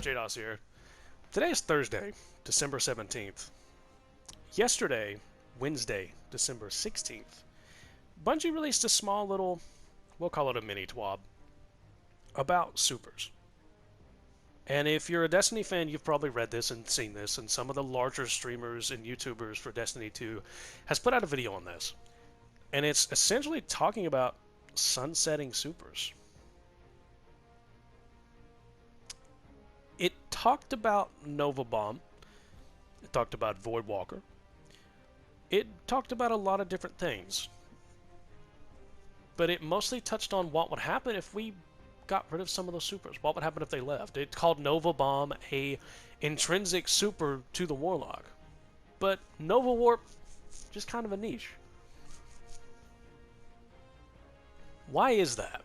JDOS here. Today is Thursday, December 17th. Yesterday, Wednesday, December 16th, Bungie released a small little, we'll call it a mini twab, about supers. And if you're a Destiny fan, you've probably read this and seen this, and some of the larger streamers and YouTubers for Destiny 2 has put out a video on this. And it's essentially talking about sunsetting supers. It talked about Nova Bomb. It talked about Voidwalker. It talked about a lot of different things. But it mostly touched on what would happen if we got rid of some of those supers. What would happen if they left? It called Nova Bomb a intrinsic super to the Warlock. But Nova Warp, just kind of a niche. Why is that?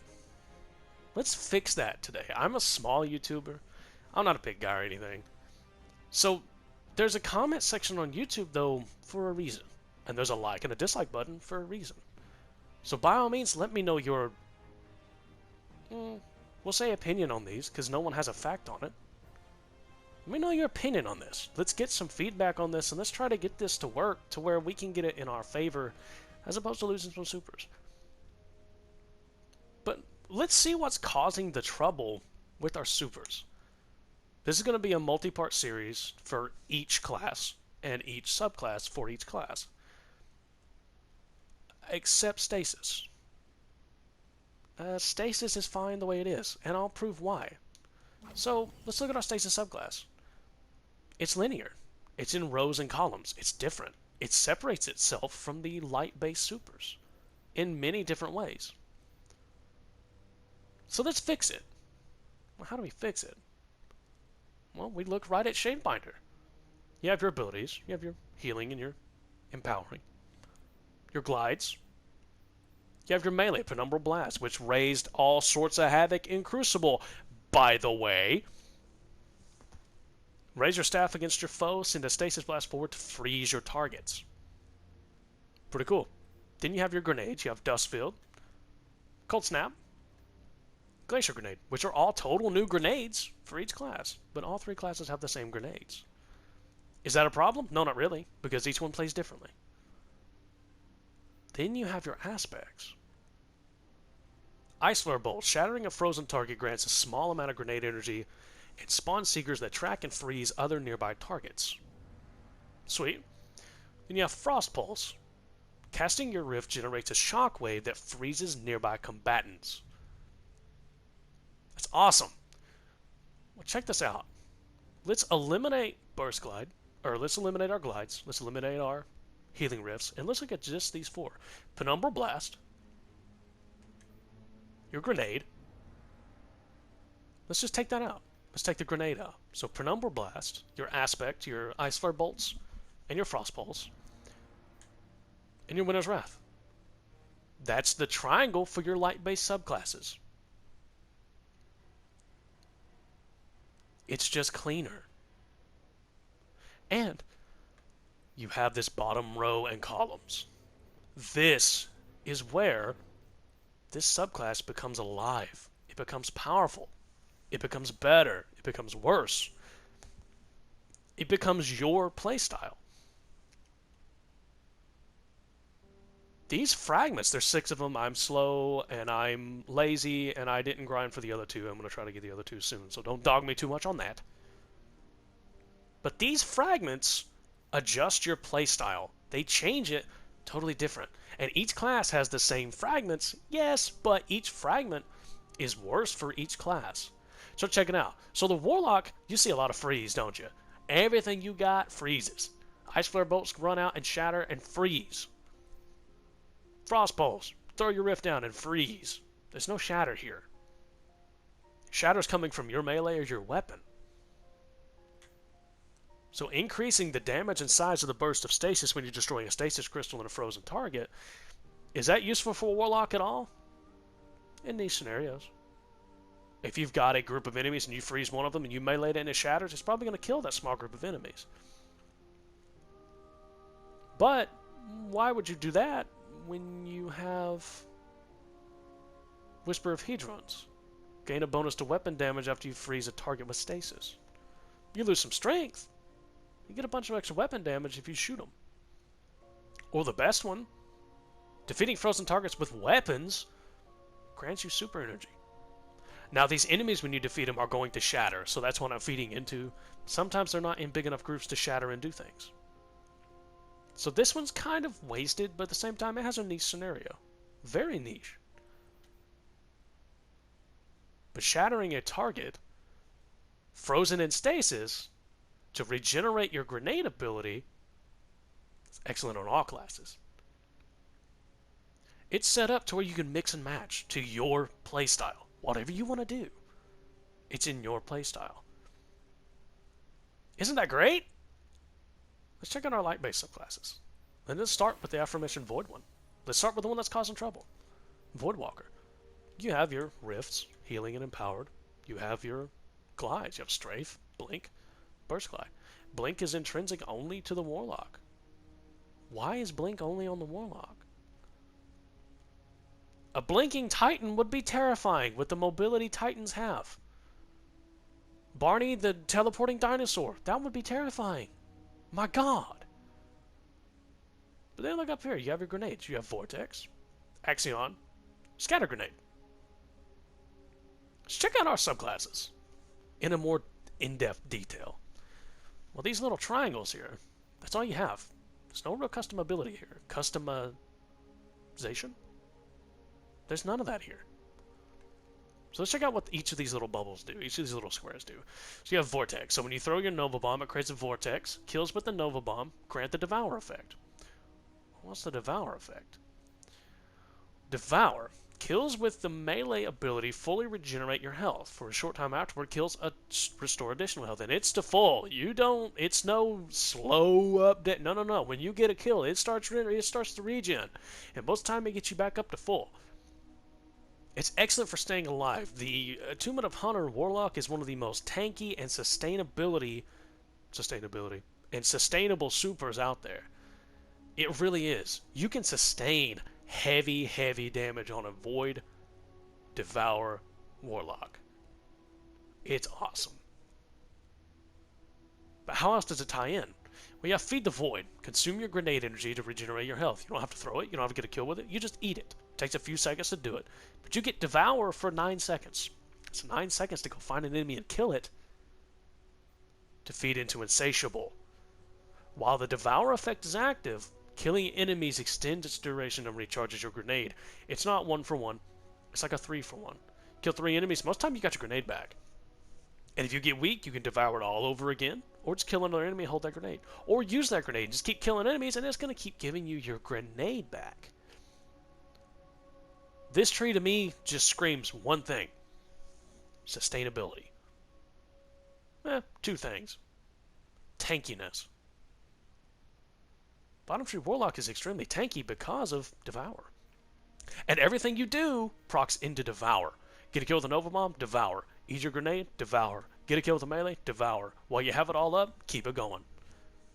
Let's fix that today. I'm a small YouTuber. I'm not a big guy or anything. So, there's a comment section on YouTube, though, for a reason. And there's a like and a dislike button for a reason. So by all means, let me know your, we'll say opinion on these, because no one has a fact on it. Let me know your opinion on this. Let's get some feedback on this, and let's try to get this to work to where we can get it in our favor, as opposed to losing some supers. But let's see what's causing the trouble with our supers. This is going to be a multi-part series for each class and each subclass for each class. Except Stasis. Stasis is fine the way it is, and I'll prove why. So, let's look at our Stasis subclass. It's linear. It's in rows and columns. It's different. It separates itself from the light-based supers in many different ways. So let's fix it. Well, how do we fix it? Well, we look right at Shadebinder. You have your abilities, you have your healing and your empowering, your glides. You have your melee, Penumbral Blast, which raised all sorts of havoc in Crucible. By the way, raise your staff against your foe, send a Stasis Blast forward to freeze your targets. Pretty cool. Then you have your grenades, you have Dust Field, Cold Snap, Glacier Grenade, which are all total new grenades for each class, but all three classes have the same grenades. Is that a problem? No, not really, because each one plays differently. Then you have your aspects. Ice Flare Bolt. Shattering a frozen target grants a small amount of grenade energy and spawn seekers that track and freeze other nearby targets. Sweet. Then you have Frost Pulse. Casting your Rift generates a shockwave that freezes nearby combatants. That's awesome. Well, check this out. Let's eliminate Burst Glide, or let's eliminate our glides. Let's eliminate our healing rifts, and let's look at just these four. Penumbral Blast, your grenade. Let's just take that out. Let's take the grenade out. So Penumbral Blast, your aspect, your Ice Flare Bolts, and your Frost Pulse, and your Winter's Wrath. That's the triangle for your light-based subclasses. It's just cleaner. And you have this bottom row and columns. This is where this subclass becomes alive. It becomes powerful. It becomes better. It becomes worse. It becomes your playstyle. These fragments, there's 6 of them. I'm slow, and I'm lazy, and I didn't grind for the other 2. I'm going to try to get the other 2 soon, so don't dog me too much on that. But these fragments adjust your playstyle. They change it totally different. And each class has the same fragments, yes, but each fragment is worse for each class. So check it out. So the Warlock, you see a lot of freeze, don't you? Everything you got freezes. Ice Flare Bolts run out and shatter and freeze. Frost Pulse, throw your rift down and freeze. There's no shatter here. Shatter's coming from your melee or your weapon. So increasing the damage and size of the burst of stasis when you're destroying a stasis crystal and a frozen target, is that useful for a Warlock at all? In these scenarios. If you've got a group of enemies and you freeze one of them and you melee it and it shatters, it's probably going to kill that small group of enemies. But why would you do that when you have Whisper of Hedrons? Gain a bonus to weapon damage after you freeze a target with stasis. You lose some strength. You get a bunch of extra weapon damage if you shoot them. Or the best one, defeating frozen targets with weapons grants you super energy. Now these enemies, when you defeat them, are going to shatter, so that's what I'm feeding into. Sometimes they're not in big enough groups to shatter and do things. So this one's kind of wasted, but at the same time it has a niche scenario. Very niche. But shattering a target, frozen in stasis, to regenerate your grenade ability, is excellent on all classes. It's set up to where you can mix and match to your playstyle. Whatever you want to do, it's in your playstyle. Isn't that great? Let's check out our light-based subclasses. And let's start with the aforementioned Void one. Let's start with the one that's causing trouble. Voidwalker. You have your Rifts, Healing and Empowered. You have your Glides. You have Strafe, Blink, Burst Glide. Blink is intrinsic only to the Warlock. Why is Blink only on the Warlock? A blinking Titan would be terrifying with the mobility Titans have. Barney, the teleporting dinosaur, that would be terrifying. My God. But then look up here. You have your grenades. You have Vortex, Axion, Scatter Grenade. Let's check out our subclasses in a more in-depth detail. Well, these little triangles here, that's all you have. There's no real customability here. Customization? There's none of that here. So let's check out what each of these little bubbles do, each of these little squares do. So you have Vortex. So when you throw your Nova Bomb, it creates a Vortex. Kills with the Nova Bomb, grant the Devour effect. What's the Devour effect? Devour. Kills with the melee ability fully regenerate your health. For a short time afterward, kills restore additional health. And it's to full. You don't, it's no slow update. No. When you get a kill, it starts to regen. And most of the time, it gets you back up to full. It's excellent for staying alive. The Attunement of Hunter Warlock is one of the most tanky and sustainable supers out there. It really is. You can sustain heavy damage on a Void Devour Warlock. It's awesome. But how else does it tie in? Well, you have Feed the Void. Consume your grenade energy to regenerate your health. You don't have to throw it. You don't have to get a kill with it. You just eat it. It takes a few seconds to do it. But you get Devour for 9 seconds. It's 9 seconds to go find an enemy and kill it to feed into Insatiable. While the Devour effect is active, killing enemies extends its duration and recharges your grenade. It's not 1 for 1. It's like a 3 for 1. Kill 3 enemies. Most of the time you got your grenade back. And if you get weak, you can Devour it all over again. Or just kill another enemy and hold that grenade. Or use that grenade and just keep killing enemies, and it's going to keep giving you your grenade back. This tree to me just screams one thing. Sustainability. 2 things. Tankiness. Bottom Tree Warlock is extremely tanky because of Devour. And everything you do procs into Devour. Get a kill with a Nova Bomb? Devour. Eat your grenade? Devour. Get a kill with a melee? Devour. While you have it all up, keep it going.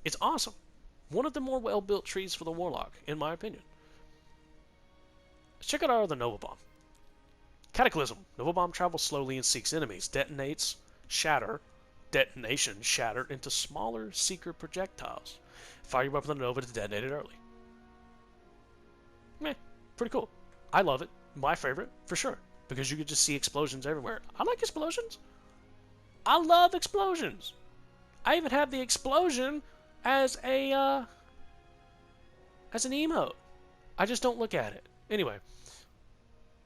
It's awesome. One of the more well-built trees for the Warlock, in my opinion. Let's check out our other Nova Bomb. Cataclysm. Nova Bomb travels slowly and seeks enemies. Detonates, shatter, detonation, shatter into smaller seeker projectiles. Fire your weapon with a Nova to detonate it early. Pretty cool. I love it. My favorite, for sure. Because you could just see explosions everywhere. I like explosions. I love explosions. I even have the explosion as an emote. I just don't look at it. Anyway,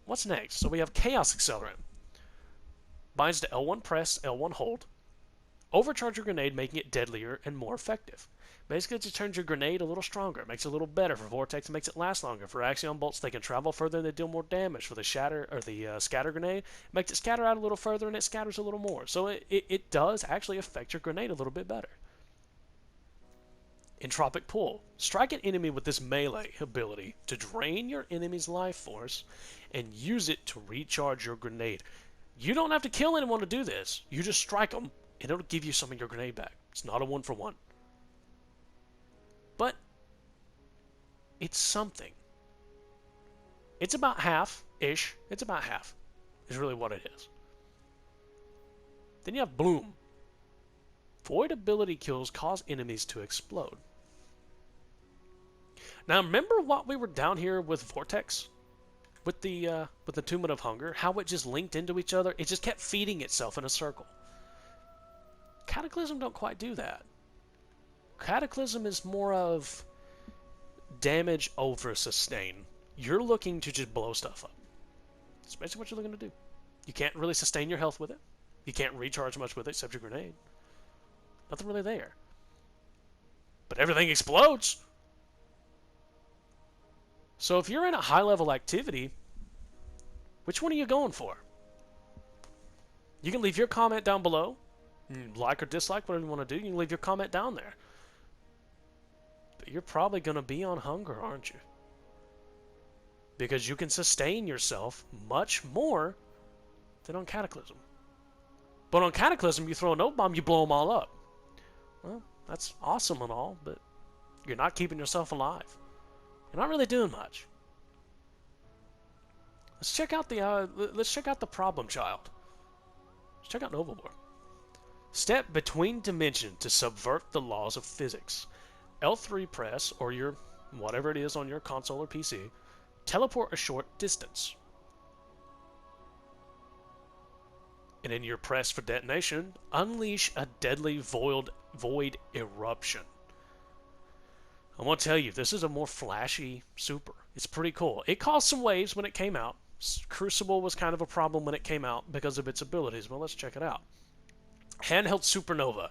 what's next? So we have Chaos Accelerant. Binds to L1 press, L1 hold. Overcharge your grenade, making it deadlier and more effective. Basically, it just turns your grenade a little stronger. It makes it a little better. For Vortex, it makes it last longer. For Axion Bolts, they can travel further and they deal more damage. For the Shatter or the Scatter Grenade, it makes it scatter out a little further and it scatters a little more. So it does actually affect your grenade a little bit better. Entropic Pull. Strike an enemy with this melee ability to drain your enemy's life force and use it to recharge your grenade. You don't have to kill anyone to do this. You just strike them and it'll give you some of your grenade back. It's not a 1 for 1. But it's something. It's about half-ish. It's about half is really what it is. Then you have Bloom. Void ability kills cause enemies to explode. Now remember what we were down here with Vortex? With the Attunement of Hunger? How it just linked into each other? It just kept feeding itself in a circle. Cataclysm don't quite do that. Cataclysm is more of damage over sustain. You're looking to just blow stuff up. That's basically what you're looking to do. You can't really sustain your health with it. You can't recharge much with it except your grenade. Nothing really there. But everything explodes! So if you're in a high-level activity, which one are you going for? You can leave your comment down below. Like or dislike, whatever you want to do. You can leave your comment down there. But you're probably going to be on hunger, aren't you? Because you can sustain yourself much more than on Cataclysm. But on Cataclysm, you throw a note bomb, you blow them all up. Well, that's awesome and all, but you're not keeping yourself alive. You're not really doing much. Let's check out the problem child. Let's check out Novabor. Step between dimensions to subvert the laws of physics. L3 press, or your whatever it is on your console or PC, teleport a short distance. And in your press for detonation, unleash a deadly void eruption. I want to tell you, this is a more flashy super. It's pretty cool. It caused some waves when it came out. Crucible was kind of a problem when it came out because of its abilities. Well, let's check it out. Handheld Supernova,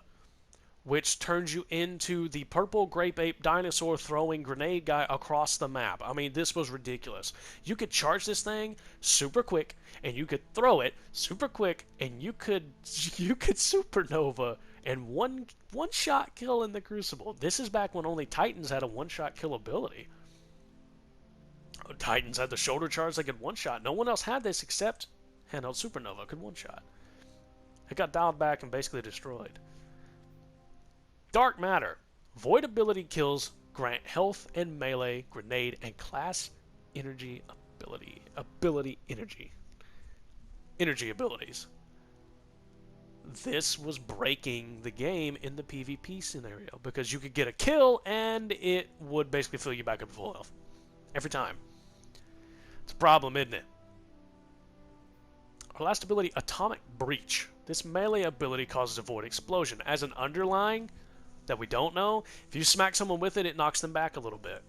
which turns you into the purple grape ape dinosaur throwing grenade guy across the map. I mean, this was ridiculous. You could charge this thing super quick, and you could throw it super quick, and you could supernova and one shot kill in the Crucible. This is back when only Titans had a one-shot kill ability. Titans had the shoulder charge, they could one-shot. No one else had this except Handheld Supernova could one-shot. It got dialed back and basically destroyed. Dark Matter. Void ability kills grant health and melee, grenade, and class energy energy abilities. This was breaking the game in the PvP scenario because you could get a kill and it would basically fill you back up to full health. Every time. It's a problem, isn't it? Our last ability, Atomic Breach. This melee ability causes a void explosion. As an underlying that we don't know, if you smack someone with it, it knocks them back a little bit.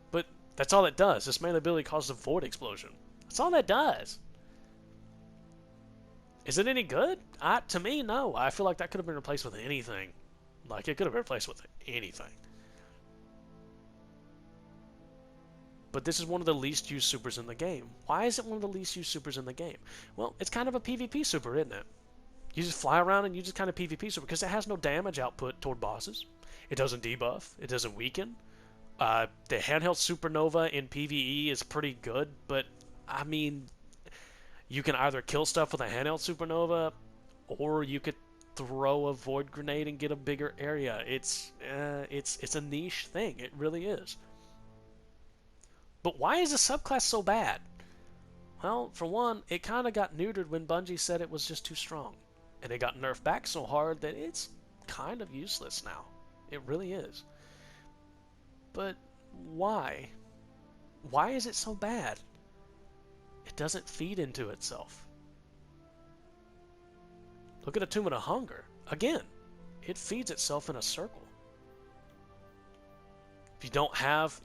But that's all it does. This melee ability causes a void explosion. That's all that does. Is it any good? To me, no. I feel like that could have been replaced with anything. Like, it could have been replaced with anything. But this is one of the least used supers in the game. Why is it one of the least used supers in the game? Well, it's kind of a PvP super, isn't it? You just fly around and you just kind of PvP super because it has no damage output toward bosses. It doesn't debuff. It doesn't weaken. The handheld supernova in PvE is pretty good, but I mean, you can either kill stuff with a handheld supernova, or you could throw a void grenade and get a bigger area. It's a niche thing. It really is. But why is the subclass so bad? Well, for one, it kind of got neutered when Bungie said it was just too strong. And it got nerfed back so hard that it's kind of useless now. It really is. But why? Why is it so bad? It doesn't feed into itself. Look at Attunement of Hunger. Again, it feeds itself in a circle. If you don't have,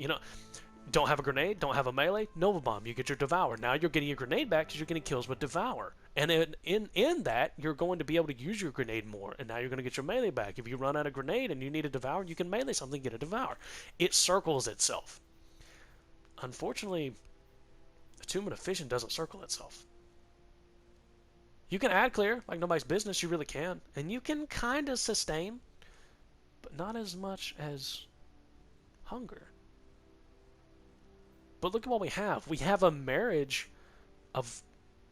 don't have a grenade, don't have a melee, Nova Bomb, you get your Devour. Now you're getting your grenade back because you're getting kills with Devour. And in that, you're going to be able to use your grenade more, and now you're going to get your melee back. If you run out of grenade and you need a Devour, you can melee something, get a Devour. It circles itself. Unfortunately, Attunement of Fission doesn't circle itself. You can add clear, like nobody's business, you really can. And you can kind of sustain, but not as much as Hunger. But look at what we have. We have a marriage of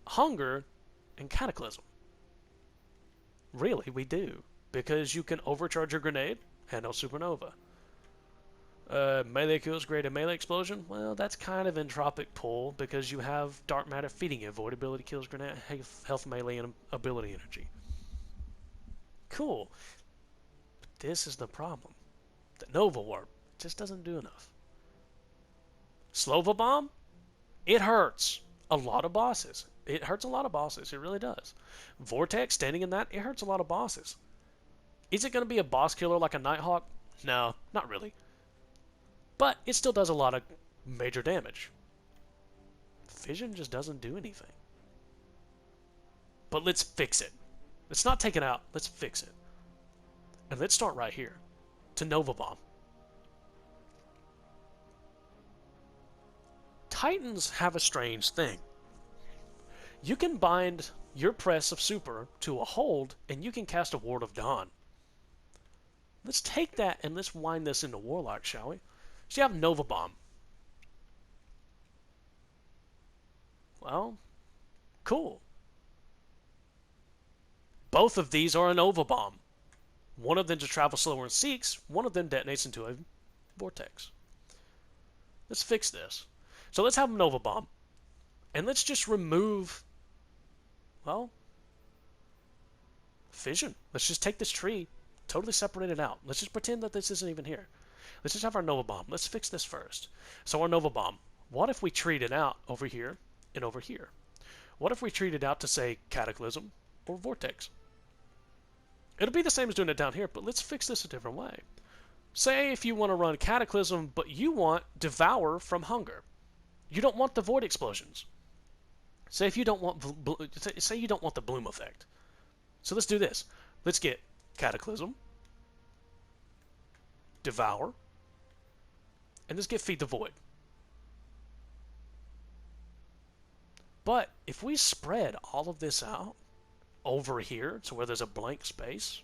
Hunger and Cataclysm. Really, we do. Because you can overcharge your grenade, handle Supernova. Melee kills, great a melee explosion. Well, that's kind of entropic pull because you have Dark Matter feeding it. Void ability kills, grenade, health, melee, and ability energy. cool. But this is the problem. The Nova Warp just doesn't do enough. Slova Bomb, it hurts a lot of bosses. It hurts a lot of bosses. It really does. Vortex, standing in that, it hurts a lot of bosses. Is it going to be a boss killer like a Nighthawk? No, not really. But it still does a lot of major damage. Fission just doesn't do anything. But let's fix it. Let's not take it out. Let's fix it. And let's start right here. To Nova Bomb. Titans have a strange thing. You can bind your press of super to a hold, and you can cast a Ward of Dawn. Let's take that and let's wind this into Warlock, shall we? So you have Nova Bomb. Well, cool. Both of these are a Nova Bomb. One of them to travel slower and seeks, one of them detonates into a vortex. Let's fix this. So let's have a Nova Bomb. And let's just remove, well, fission. Let's just take this tree, totally separate it out. Let's just pretend that this isn't even here. Let's just have our Nova Bomb. Let's fix this first. So our Nova Bomb, what if we treat it out over here and over here? What if we treat it out to, say, Cataclysm or Vortex? It'll be the same as doing it down here, but let's fix this a different way. Say if you want to run Cataclysm, but you want Devour from Hunger. You don't want the Void Explosions. Say if you don't want, say you don't want the Bloom effect. So let's do this. Let's get Cataclysm, Devour, and let's get Feed the Void. But if we spread all of this out over here to where there's a blank space,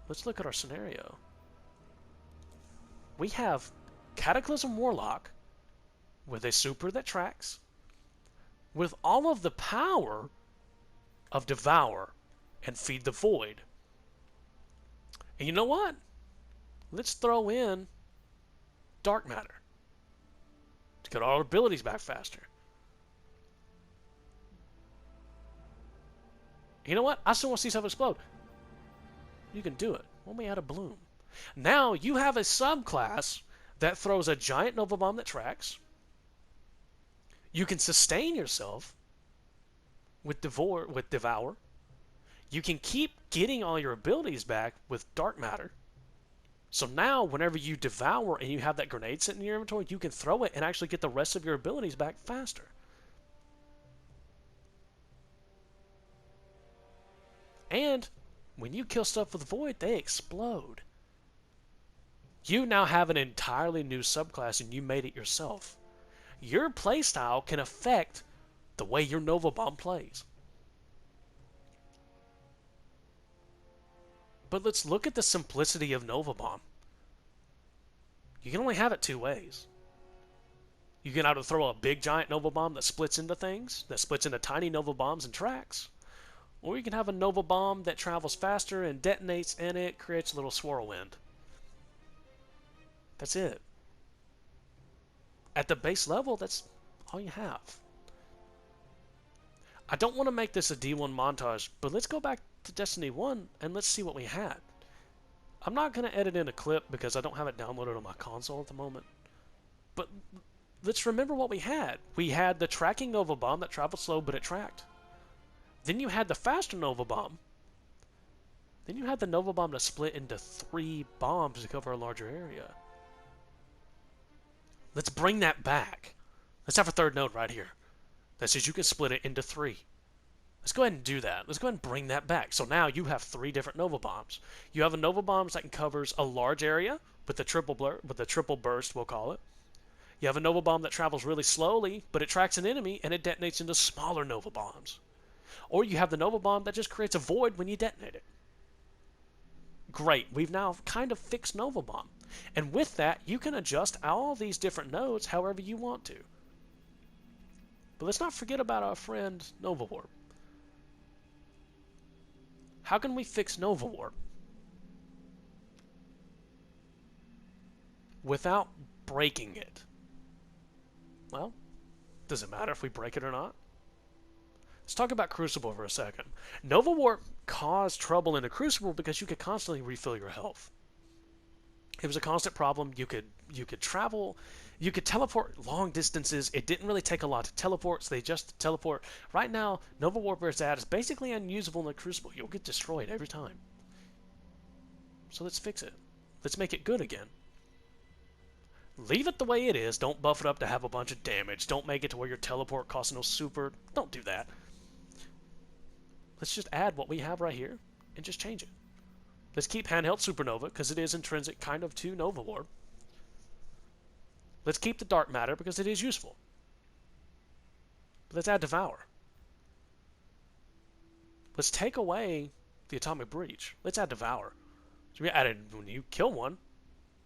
let's look at our scenario. We have Cataclysm Warlock with a super that tracks, with all of the power of Devour and Feed the Void. And you know what? Let's throw in Dark Matter to get our abilities back faster. You know what? I still want to see stuff explode. You can do it. When we add a Bloom. Now you have a subclass that throws a giant Nova Bomb that tracks. You can sustain yourself with Devour. You can keep getting all your abilities back with Dark Matter. So now, whenever you Devour and you have that grenade sitting in your inventory, you can throw it and actually get the rest of your abilities back faster. And when you kill stuff with Void, they explode. You now have an entirely new subclass and you made it yourself. Your playstyle can affect the way your Nova Bomb plays. But let's look at the simplicity of Nova Bomb. You can only have it two ways. You can either throw a big giant Nova Bomb that splits into things, that splits into tiny Nova Bombs and tracks, or you can have a Nova Bomb that travels faster and detonates and it creates a little swirlwind. That's it. At the base level, that's all you have. I don't want to make this a D1 montage, but let's go back to Destiny 1 and let's see what we had. I'm not going to edit in a clip because I don't have it downloaded on my console at the moment. But let's remember what we had. We had the tracking Nova Bomb that traveled slow, but it tracked. Then you had the faster Nova Bomb. Then you had the Nova Bomb to split into 3 bombs to cover a larger area. Let's bring that back. Let's have a third node right here that says you can split it into 3. Let's go ahead and do that. Let's go ahead and bring that back. So now you have 3 different Nova Bombs. You have a Nova Bomb that covers a large area with the triple burst, we'll call it. You have a Nova Bomb that travels really slowly, but it tracks an enemy and it detonates into smaller Nova Bombs. Or you have the Nova Bomb that just creates a void when you detonate it. Great. We've now kind of fixed Nova Bomb. And with that, you can adjust all these different nodes however you want to. But let's not forget about our friend Nova Warp. How can we fix Nova Warp without breaking it? Well, does it matter if we break it or not? Let's talk about Crucible for a second. Nova Warp caused trouble in the Crucible because you could constantly refill your health. It was a constant problem. You could travel, you could teleport long distances. It didn't really take a lot to teleport, so they just teleport. Right now, Nova Warp is basically unusable in the Crucible. You'll get destroyed every time. So let's fix it. Let's make it good again. Leave it the way it is. Don't buff it up to have a bunch of damage. Don't make it to where your teleport costs no super. Don't do that. Let's just add what we have right here and just change it. Let's keep handheld supernova because it is intrinsic kind of to Nova Warp. Let's keep the dark matter because it is useful. Let's add devour. Let's take away the atomic breach. Let's add devour. So we added when you kill one,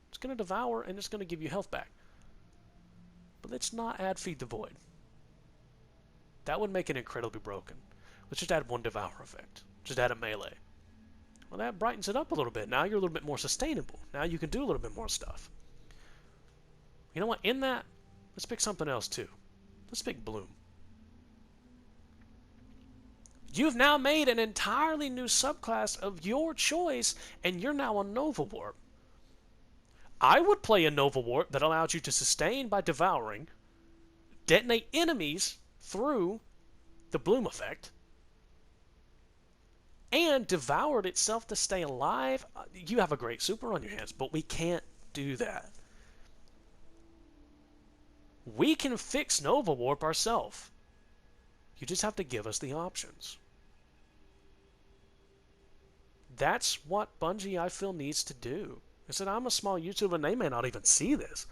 it's going to devour and it's going to give you health back. But let's not add feed the void. That would make it incredibly broken. Let's just add one devour effect. Just add a melee. Well, that brightens it up a little bit. Now you're a little bit more sustainable. Now you can do a little bit more stuff. You know what? In that, let's pick something else too. Let's pick Bloom. You've now made an entirely new subclass of your choice, and you're now a Nova Warp. I would play a Nova Warp that allows you to sustain by devouring, detonate enemies through the Bloom effect, and devoured itself to stay alive. You have a great super on your hands, but we can't do that. We can fix Nova Warp ourselves. You just have to give us the options. That's what Bungie, I feel, needs to do. I said, I'm a small YouTuber and they may not even see this.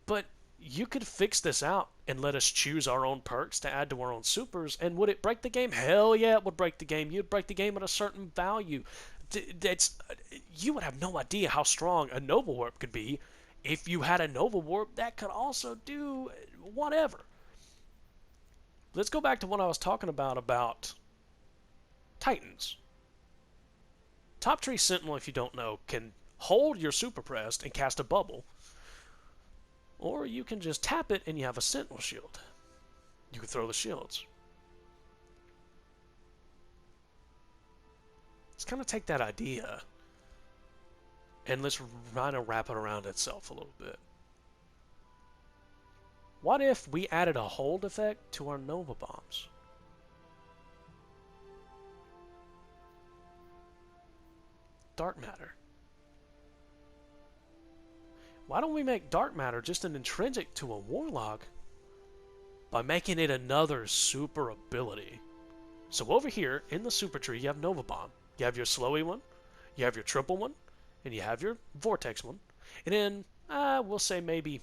But you could fix this out and let us choose our own perks to add to our own supers. And would it break the game? Hell yeah, it would break the game. You'd break the game at a certain value. You would have no idea how strong a Nova Warp could be if you had a Nova Warp that could also do whatever. Let's go back to what I was talking about Titans. Top Tree Sentinel, if you don't know, can hold your super pressed and cast a bubble. Or you can just tap it and you have a Sentinel shield. You can throw the shields. Let's kind of take that idea and let's kind of wrap it around itself a little bit. What if we added a hold effect to our Nova Bombs? Dark matter. Why don't we make dark matter just an intrinsic to a Warlock by making it another super ability? So over here in the super tree you have Nova Bomb. You have your slowy one, you have your triple one, and you have your vortex one. And then we'll say maybe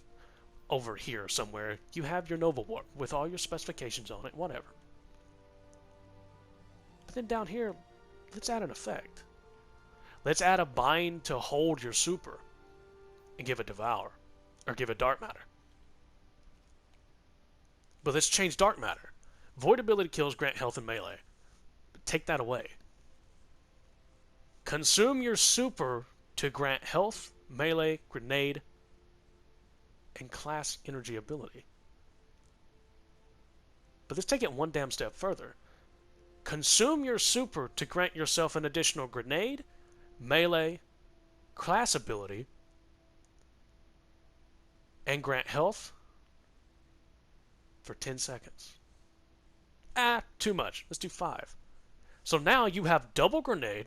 over here somewhere you have your Nova Warp with all your specifications on it, whatever. But then down here, let's add an effect. Let's add a bind to hold your super and give it devour, or give it dark matter. But let's change dark matter. Void ability kills grant health and melee. Take that away. Consume your super to grant health, melee, grenade, and class energy ability. But let's take it one damn step further. Consume your super to grant yourself an additional grenade, melee, class ability, and grant health for 10 seconds. Too much. Let's do 5. So now you have double grenade,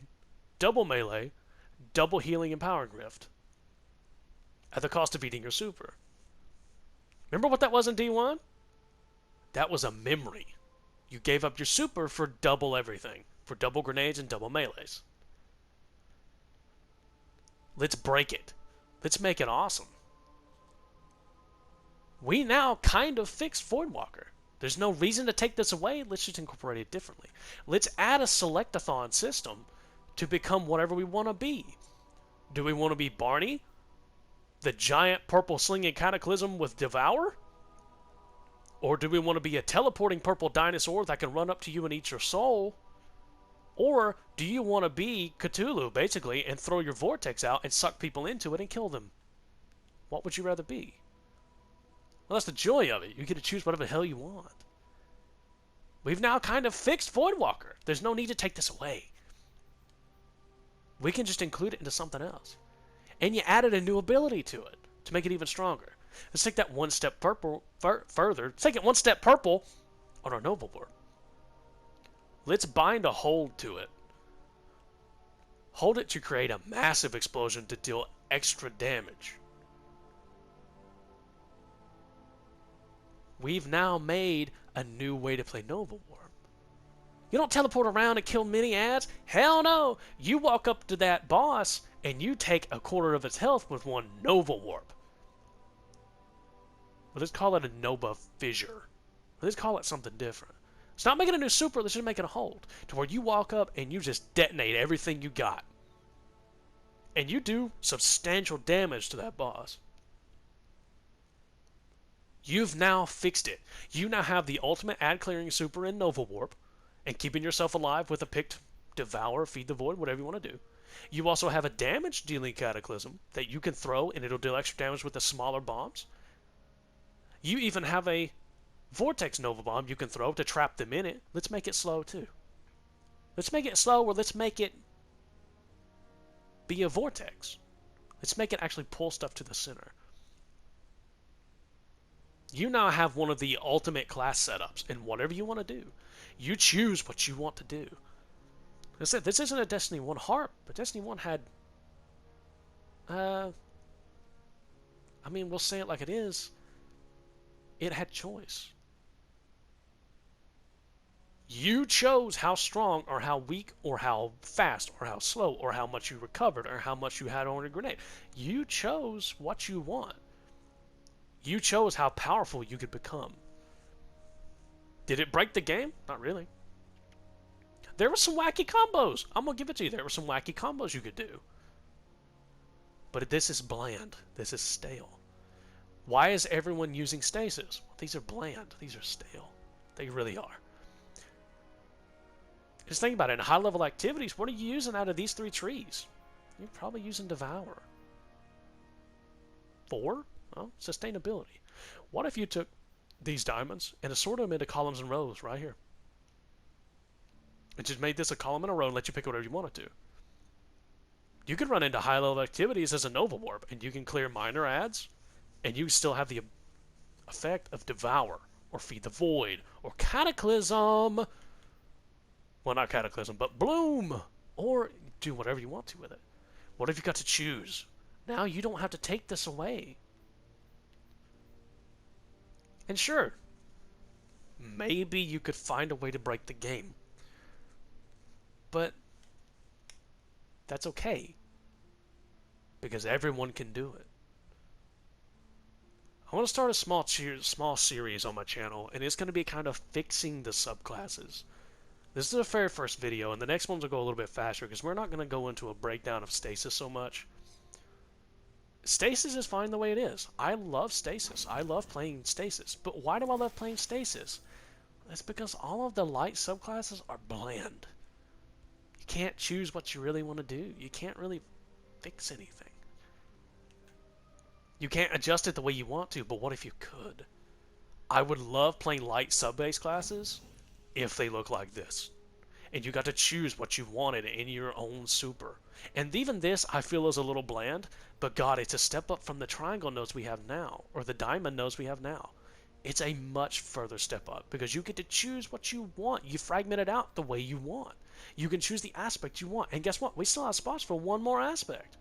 double melee, double healing and power rift at the cost of eating your super. Remember what that was in D1? That was a memory. You gave up your super for double everything, for double grenades and double melees. Let's break it. Let's make it awesome. We now kind of fixed Voidwalker. There's no reason to take this away. Let's just incorporate it differently. Let's add a selectathon system to become whatever we want to be. Do we want to be Barney, the giant purple slinging cataclysm with Devour? Or do we want to be a teleporting purple dinosaur that can run up to you and eat your soul? Or do you want to be Cthulhu, basically, and throw your vortex out and suck people into it and kill them? What would you rather be? Well, that's the joy of it. You get to choose whatever the hell you want. We've now kind of fixed Voidwalker. There's no need to take this away. We can just include it into something else. And you added a new ability to it to make it even stronger. Let's take that one step further. Let's take it one step purple on our Nova Warp. Let's bind a hold to it. Hold it to create a massive explosion to deal extra damage. We've now made a new way to play Nova Warp. You don't teleport around and kill mini ads. Hell no! You walk up to that boss and you take a quarter of its health with one Nova Warp. Well, let's call it a Nova Fissure. Let's call it something different. Let's not make it a new super, let's just make it a hold. To where you walk up and you just detonate everything you got. And you do substantial damage to that boss. You've now fixed it. You now have the ultimate ad clearing super in Nova Warp. And keeping yourself alive with a picked Devour, Feed the Void, whatever you want to do. You also have a damage dealing Cataclysm that you can throw and it'll deal extra damage with the smaller bombs. You even have a Vortex Nova Bomb you can throw to trap them in it. Let's make it slow too. Let's make it slow, or let's make it be a Vortex. Let's make it actually pull stuff to the center. You now have one of the ultimate class setups in whatever you want to do. You choose what you want to do. Like I said, this isn't a Destiny 1 harp, but Destiny 1 had... I mean, we'll say it like it is. It had choice. You chose how strong or how weak or how fast or how slow or how much you recovered or how much you had on a grenade. You chose what you want. You chose how powerful you could become. Did it break the game? Not really. There were some wacky combos. I'm going to give it to you. There were some wacky combos you could do. But this is bland. This is stale. Why is everyone using stasis? Well, these are bland. These are stale. They really are. Just think about it. In high-level activities, what are you using out of these three trees? You're probably using Devour. 4? Well, sustainability. What if you took these diamonds and assorted them into columns and rows right here? And just made this a column and a row and let you pick whatever you wanted to. You could run into high-level activities as a Nova Warp, and you can clear minor ads, and you still have the effect of Devour, or Feed the Void, or Cataclysm. Well, not Cataclysm, but Bloom. Or do whatever you want to with it. What if you got to choose? Now you don't have to take this away. And sure, maybe you could find a way to break the game. But that's okay. Because everyone can do it. I want to start a small series on my channel, and it's going to be kind of fixing the subclasses. This is the very first video, and the next ones will go a little bit faster, because we're not going to go into a breakdown of stasis so much. Stasis is fine the way it is. I love stasis. I love playing stasis. But why do I love playing stasis? That's because all of the light subclasses are bland. You can't choose what you really want to do. You can't really fix anything. You can't adjust it the way you want to, but what if you could? I would love playing light sub-base classes if they look like this. And you got to choose what you wanted in your own super. And even this, I feel, is a little bland, but God, it's a step up from the triangle nodes we have now, or the diamond nodes we have now. It's a much further step up, because you get to choose what you want. You fragment it out the way you want. You can choose the aspect you want. And guess what? We still have spots for one more aspect.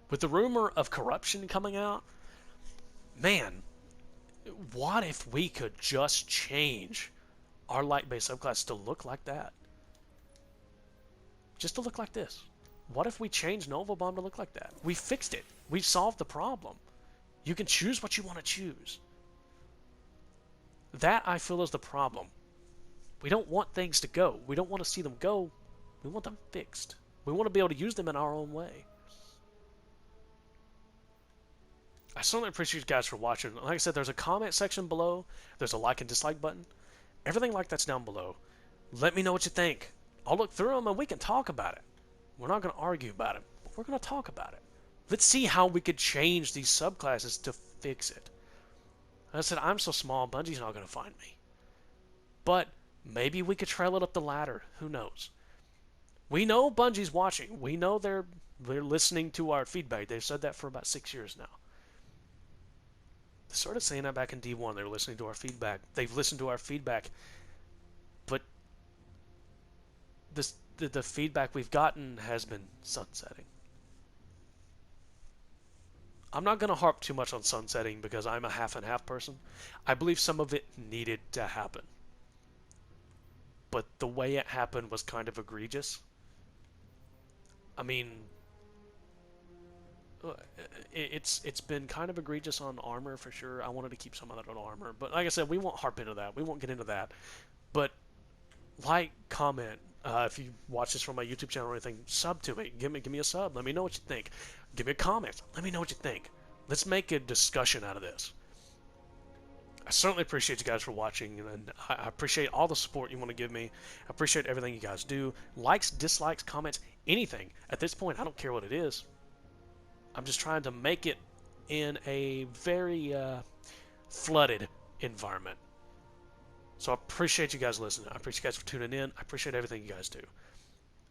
With the rumor of corruption coming out, man, what if we could just change our light-based subclass to look like that? Just to look like this. What if we change Nova Bomb to look like that? We fixed it. We've solved the problem. You can choose what you want to choose. That, I feel, is the problem. We don't want things to go. We don't want to see them go. We want them fixed. We want to be able to use them in our own way. I certainly appreciate you guys for watching. Like I said, there's a comment section below. There's a like and dislike button. Everything like that's down below. Let me know what you think. I'll look through them and we can talk about it. We're not going to argue about it, but we're going to talk about it. Let's see how we could change these subclasses to fix it. Like I said, I'm so small, Bungie's not going to find me. But maybe we could trail it up the ladder. Who knows? We know Bungie's watching. We know they're listening to our feedback. They've said that for about 6 years now. They started saying that back in D1. They're listening to our feedback. They've listened to our feedback, but the feedback we've gotten has been sunsetting. I'm not going to harp too much on sunsetting because I'm a half and half person. I believe some of it needed to happen, but the way it happened was kind of egregious. I mean, it's been kind of egregious on armor for sure. I wanted to keep some of that on armor, but like I said, we won't harp into that. We won't get into that. But like, comment. If you watch this from my YouTube channel or anything, sub to me. Give me a sub. Let me know what you think. Give me a comment. Let me know what you think. Let's make a discussion out of this. I certainly appreciate you guys for watching, and I appreciate all the support you want to give me. I appreciate everything you guys do. Likes, dislikes, comments, anything. At this point, I don't care what it is. I'm just trying to make it in a very flooded environment. So I appreciate you guys listening. I appreciate you guys for tuning in. I appreciate everything you guys do.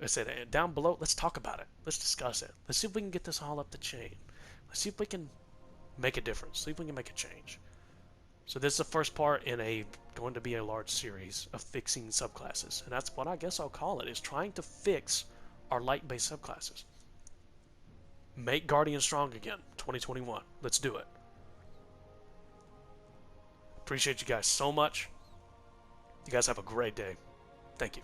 I said, down below, let's talk about it. Let's discuss it. Let's see if we can get this all up the chain. Let's see if we can make a difference. See if we can make a change. So this is the first part in going to be a large series of fixing subclasses. And that's what I guess I'll call it, is trying to fix our light-based subclasses. Make Guardian strong again, 2021. Let's do it. Appreciate you guys so much. You guys have a great day. Thank you.